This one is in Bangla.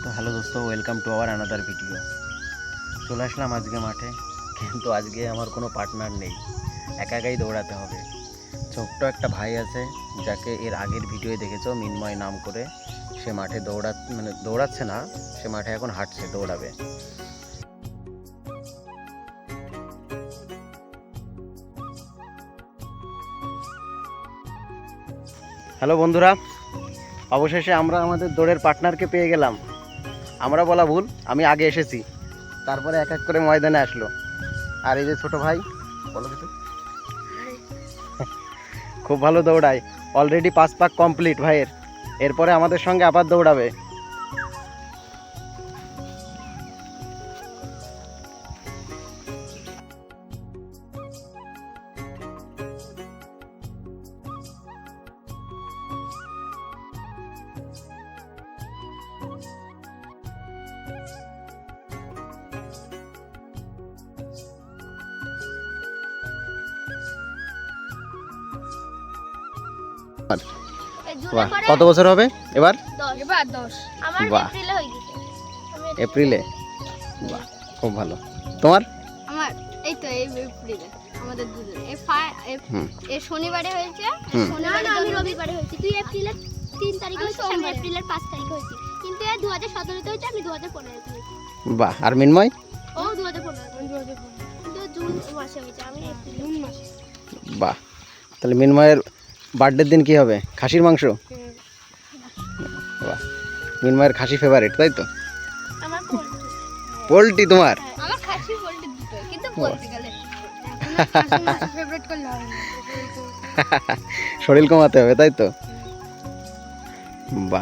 तो हेलो दोस्तों, welcome to our another video. चले आसलाम आज के माठे, किन्तु आज के आमार कोनो पार्टनार नहीं, एका एकाई दौड़ाते होबे। छोट्ट एक भाई आछे जाके एर आगेर भिडियो देखेछो, मिन्मय नाम करे। से माठे दौड़ाচ্ছে ना, से माठे एखन हाঁটছে, दौड़ाबे। हेलो बंधुरा, অবশেষে আমরা আমাদের দৌড়ের পার্টনারকে পেয়ে গেলাম। আমরা বলা ভুল, আমি আগে এসেছি, তারপরে এক এক করে ময়দানে আসলো। আর এই যে ছোট ভাই, বলো কিছু। খুব ভালো দৌড়ায়, অলরেডি 5 পাক কমপ্লিট ভাইয়ের। এরপরে আমাদের সঙ্গে আবার দৌড়াবে। কত বছর হবে এবার? 10 আমার এপ্রিলে হয়ে গেছে। এপ্রিলে? বাহ, খুব ভালো। তোমার? আমার এই তো এই এপ্রিলে আমাদের দুজনে এই শনিবারে হয়েছে। শনিবারে আমি রবিবারে হয়েছে। তুই এপ্রিলের 3 তারিখে হয়েছে, আমি এপ্রিলের 5 তারিখে হয়েছে। কিন্তু এ 2017 তে হয়েছে, আমি 2015 তে হয়েছে। বাহ। আর মিন্ময়? ও 2015 কিন্তু জুন মাসে হয়েছে, আমি জুন মাসে। বাহ, তাহলে মিন্ময়ের বার্থডের দিন কি হবে? খাসির মাংস? বাহ, মিন্ময়ের খাসি ফেভারিট, তাই তো? আমার পোল্ট্রি তোমার? আমার খাসি পোল্ট্রি দুটো, কিন্তু বলতে গেলে খাসি মাছ ফেভারিট করলে হবে না, শরীর কমাতে হবে, তাই তো? বাহ।